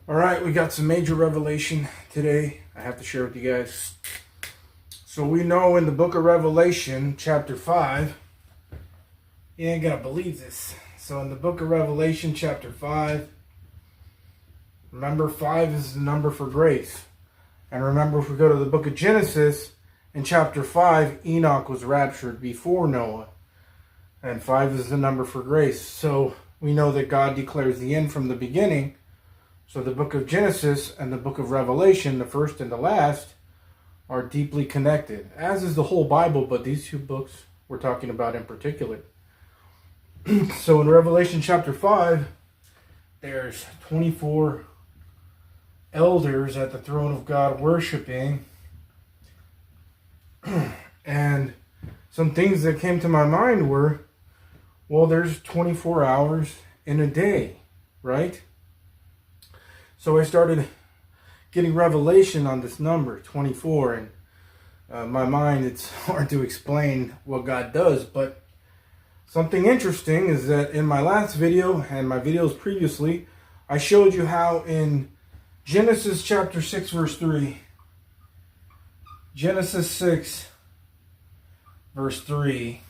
All right, we got some major revelation today I have to share with you guys. So we know in the book of Revelation, chapter 5, you ain't gonna believe this. So in the book of Revelation, chapter 5, remember 5 is the number for grace. And remember, if we go to the book of Genesis, in chapter 5, Enoch was raptured before Noah. And 5 is the number for grace. So we know that God declares the end from the beginning. So the book of Genesis and the book of Revelation, the first and the last, are deeply connected, as is the whole Bible, but these two books we're talking about in particular. So in Revelation chapter 5, there's 24 elders at the throne of God worshiping. And some things that came to my mind were, well, there's 24 hours in a day, right? So I started getting revelation on this number, 24, and my mind, it's hard to explain what God does, but something interesting is that in my last video and my videos previously, I showed you how in Genesis chapter 6 verse 3, Genesis 6 verse 3,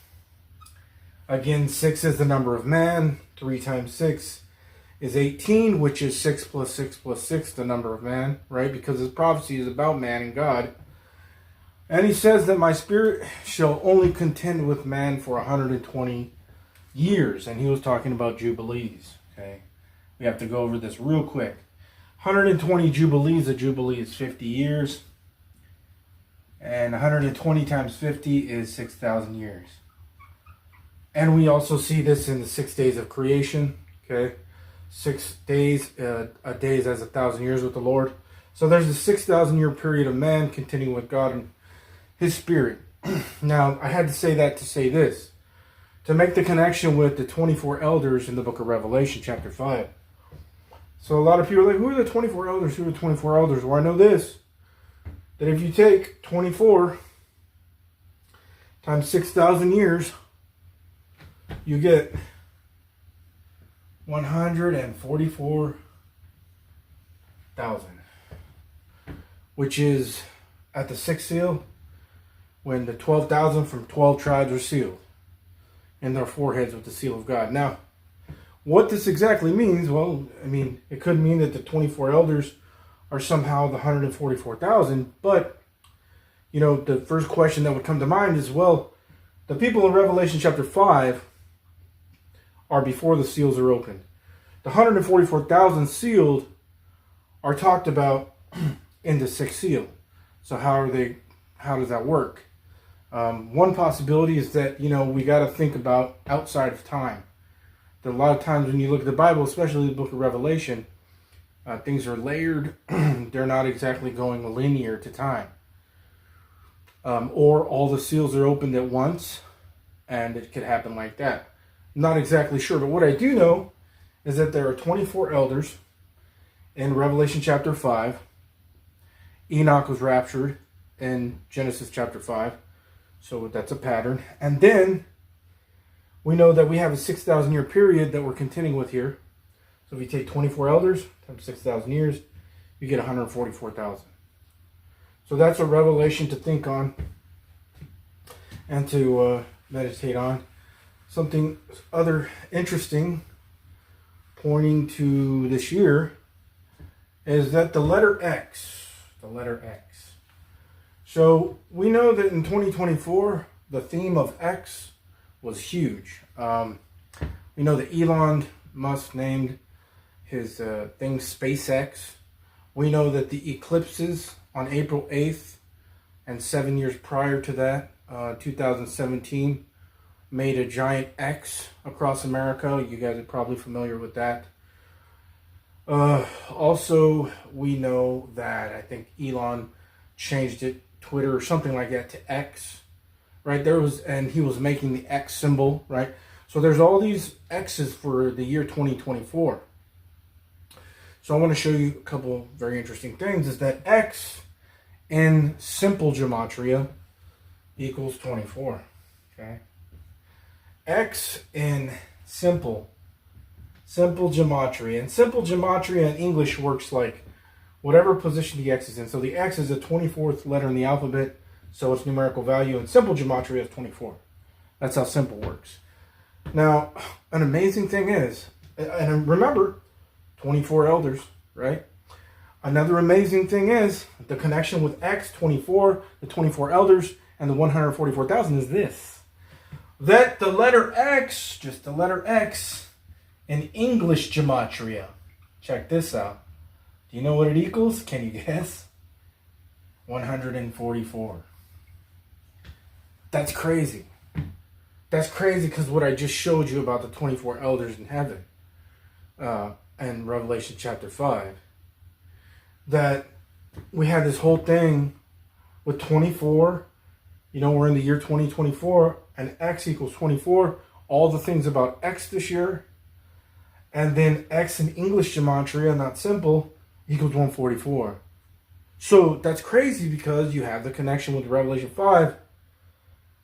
again 6 is the number of man, 3 times 6 is 18, which is 6 plus 6 plus 6, the number of man, right? Because his prophecy is about man and God. And he says that my spirit shall only contend with man for 120 years. And he was talking about jubilees, okay? We have to go over this real quick. 120 jubilees, a jubilee is 50 years. And 120 times 50 is 6,000 years. And we also see this in the 6 days of creation, okay? 6 days, a day is as 1,000 years with the Lord. So there's a 6,000 year period of man continuing with God and his spirit. Now, I had to say that to say this, to make the connection with the 24 elders in the book of Revelation, chapter 5. So a lot of people are like, who are the 24 elders? Who are the 24 elders? Well, I know this, that if you take 24 times 6,000 years, you get 144,000, which is at the sixth seal when the 12,000 from 12 tribes are sealed in their foreheads with the seal of God. Now, what this exactly means, well, I mean, it could mean that the 24 elders are somehow the 144,000, but, you know, the first question that would come to mind is, well, the people in Revelation chapter 5 are before the seals are opened. The 144,000 sealed are talked about in the sixth seal. So how does that work? One possibility is that, you know, we got to think about outside of time. That a lot of times when you look at the Bible, especially the book of Revelation, things are layered. They're not exactly going linear to time. Or all the seals are opened at once, and it could happen like that. Not exactly sure, but what I do know is that there are 24 elders in Revelation chapter 5. Enoch was raptured in Genesis chapter 5, so that's a pattern. And then we know that we have a 6,000 year period that we're continuing with here. So if you take 24 elders times 6,000 years, you get 144,000. So that's a revelation to think on and to meditate on. Something other interesting pointing to this year is that the letter X. So we know that in 2024, the theme of X was huge. We know that Elon Musk named his thing SpaceX. We know that the eclipses on April 8th and 7 years prior to that, 2017, made a giant X across America. You guys are probably familiar with that. Also, we know that I think Elon changed it, Twitter or something like that, to X, right? And he was making the X symbol, right? So there's all these X's for the year 2024. So I want to show you a couple very interesting things. Is that X in simple gematria equals 24, okay? X in simple Simple gematria. And simple gematria in English works like whatever position the X is in. So the X is the 24th letter in the alphabet, so its numerical value. And simple gematria is 24. That's how simple works. Now, an amazing thing is, and remember, 24 elders, right? Another amazing thing is the connection with X, 24, the 24 elders, and the 144,000 is this. That the letter X, just the letter X, in English gematria, check this out. Do you know what it equals? Can you guess? 144. That's crazy. That's crazy because what I just showed you about the 24 elders in heaven and Revelation chapter 5, that we had this whole thing with 24. You know, we're in the year 2024 and X equals 24. All the things about X this year. And then X in English gematria, not simple, equals 144. So that's crazy because you have the connection with Revelation 5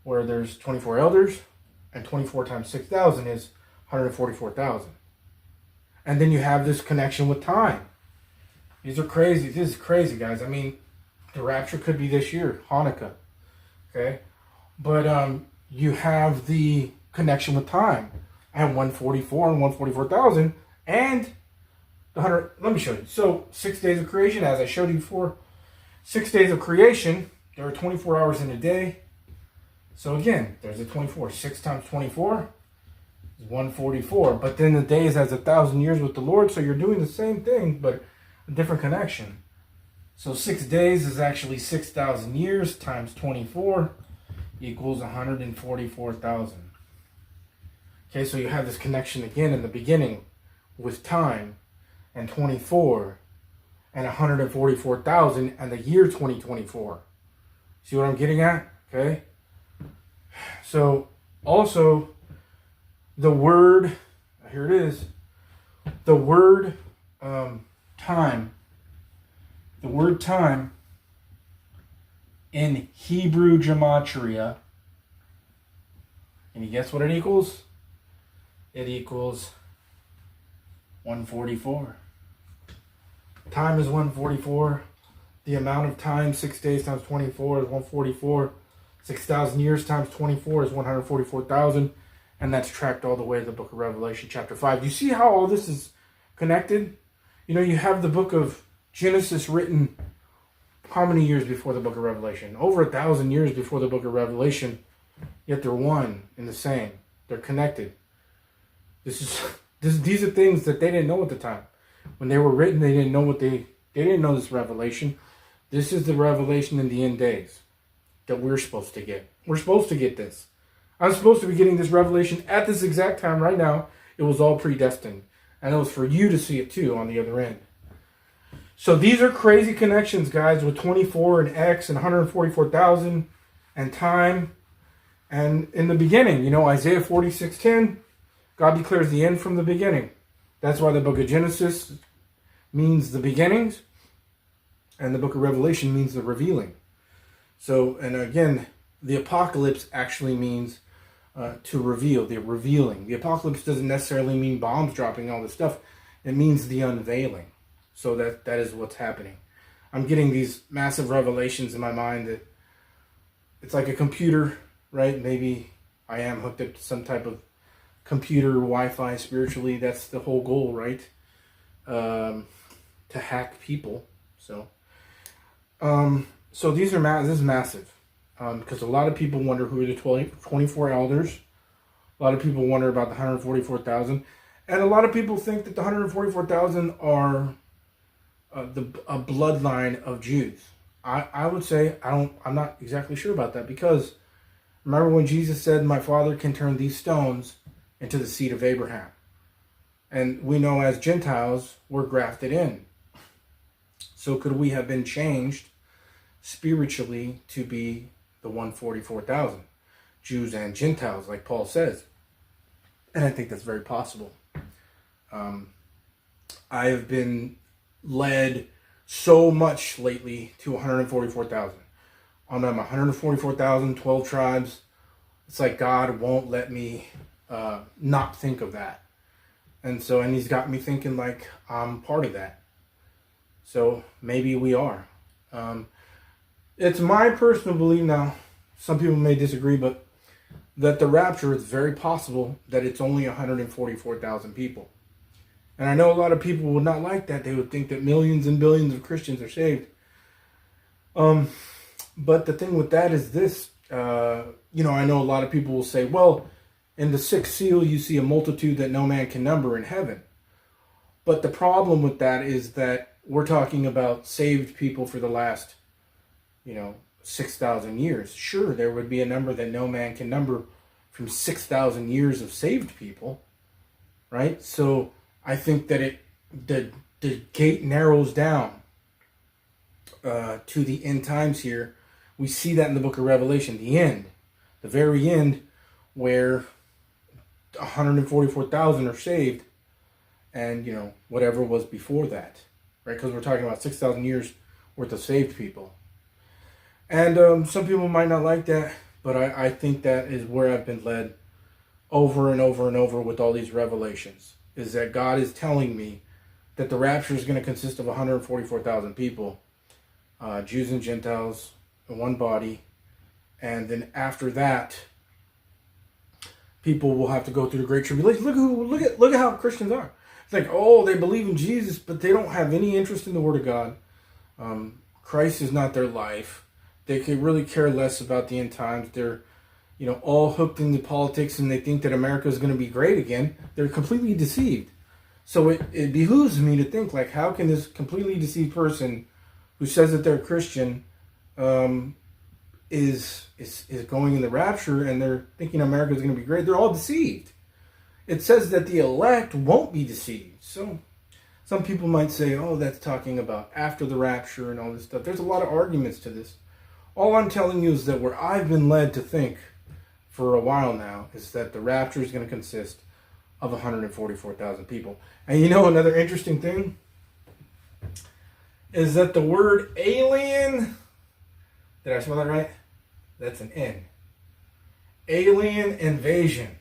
where there's 24 elders and 24 times 6,000 is 144,000. And then you have this connection with time. These are crazy. This is crazy, guys. I mean, the rapture could be this year, Hanukkah. Okay? But you have the connection with time. I have 144 and 144,000 and the 100. Let me show you. So 6 days of creation, as I showed you before. 6 days of creation. There are 24 hours in a day. So again, there's a 24. 6 times 24 is 144. But then the day is as 1,000 years with the Lord. So you're doing the same thing, but a different connection. So 6 days is actually 6,000 years times 24 equals 144,000. Okay, so you have this connection again in the beginning with time and 24 and 144,000 and the year 2024. See what I'm getting at? Okay. So also the word, here it is, the word time. The word time in Hebrew gematria, can you guess what it equals? It equals 144. Time is 144. The amount of time, 6 days times 24 is 144. 6,000 years times 24 is 144,000. And that's tracked all the way to the book of Revelation chapter 5. You see how all this is connected? You know, you have the book of Genesis written how many years before the book of Revelation? Over 1,000 years before the book of Revelation. Yet they're one and the same. They're connected. These are things that they didn't know at the time. When they were written, they didn't know they didn't know this revelation. This is the revelation in the end days that we're supposed to get. We're supposed to get this. I'm supposed to be getting this revelation at this exact time right now. It was all predestined. And it was for you to see it too on the other end. So these are crazy connections, guys, with 24 and X and 144,000 and time. And in the beginning, you know, Isaiah 46:10, God declares the end from the beginning. That's why the book of Genesis means the beginnings, and the book of Revelation means the revealing. So, and again, the apocalypse actually means to reveal, the revealing. The apocalypse doesn't necessarily mean bombs dropping, all this stuff. It means the unveiling. So that is what's happening. I'm getting these massive revelations in my mind that it's like a computer, right? Maybe I am hooked up to some type of computer Wi-Fi spiritually. That's the whole goal, right? To hack people. So these are this is massive, because a lot of people wonder who are the 24 elders. A lot of people wonder about the 144,000, and a lot of people think that the 144,000 are a bloodline of Jews. I would say I'm not exactly sure about that, because remember when Jesus said, "My Father can turn these stones into the seed of Abraham." And we know as Gentiles, we're grafted in. So could we have been changed spiritually to be the 144,000? Jews and Gentiles, like Paul says. And I think that's very possible. I have been led so much lately to 144,000. I'm at 144,000, 12 tribes. It's like God won't let me not think of that. And he's got me thinking like I'm part of that. So maybe we are. It's my personal belief now. Some people may disagree, but that the rapture is very possible that it's only 144,000 people. And I know a lot of people would not like that. They would think that millions and billions of Christians are saved. But the thing with that is this. I know a lot of people will say, well, in the sixth seal, you see a multitude that no man can number in heaven. But the problem with that is that we're talking about saved people for the last, 6,000 years. Sure, there would be a number that no man can number from 6,000 years of saved people, right? So I think that the gate narrows down to the end times here. We see that in the book of Revelation, the end, the very end, where 144,000 are saved, and whatever was before that, right? Because we're talking about 6,000 years worth of saved people. And some people might not like that, but I think that is where I've been led over and over and over with all these revelations, is that God is telling me that the rapture is going to consist of 144,000 people, Jews and Gentiles in one body, and then after that, people will have to go through the Great Tribulation. Look at how Christians are. It's like, oh, they believe in Jesus, but they don't have any interest in the Word of God. Christ is not their life. They could really care less about the end times. They're, all hooked into politics, and they think that America is going to be great again. They're completely deceived. So it behooves me to think, like, how can this completely deceived person who says that they're a Christian is going in the rapture, and they're thinking America is going to be great? They're all deceived. It says that the elect won't be deceived. So some people might say, oh, that's talking about after the rapture and all this stuff. There's a lot of arguments to this. All I'm telling you is that where I've been led to think for a while now is that the rapture is going to consist of 144,000 people. And another interesting thing is that the word alien, did I spell that right? That's an N. Alien invasion.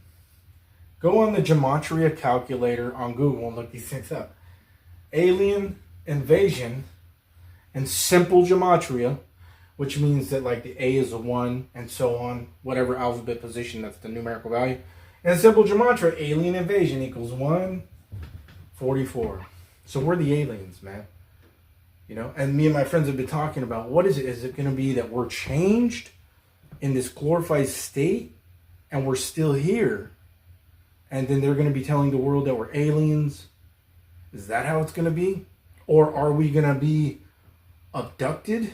Go on the gematria calculator on Google and look these things up. Alien invasion and simple gematria, which means that like the A is a 1 and so on, whatever alphabet position, that's the numerical value. And simple gematria, alien invasion equals 144. So we're the aliens, man. And me and my friends have been talking about, what is it? Is it going to be that we're changed in this glorified state and we're still here? And then they're going to be telling the world that we're aliens? Is that how it's going to be? Or are we going to be abducted?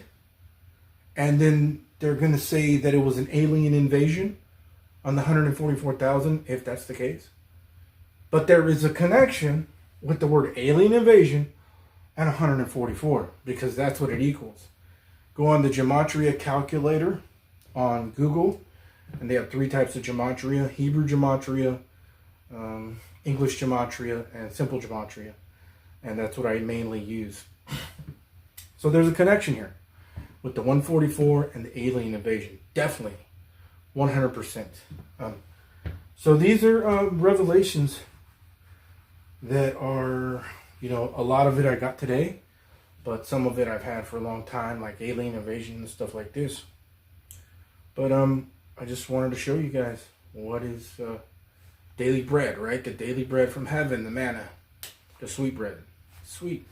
And then they're going to say that it was an alien invasion on the 144,000, if that's the case. But there is a connection with the word alien invasion and 144, because that's what it equals. Go on the gematria calculator on Google, and they have 3 types of gematria: Hebrew gematria, English gematria, and simple gematria. And that's what I mainly use. So there's a connection here with the 144 and the alien invasion. Definitely. 100%. So these are revelations that are, a lot of it I got today, but some of it I've had for a long time, like alien invasion and stuff like this. But I just wanted to show you guys what is daily bread, right? The daily bread from heaven, the manna, the sweet bread. Sweet.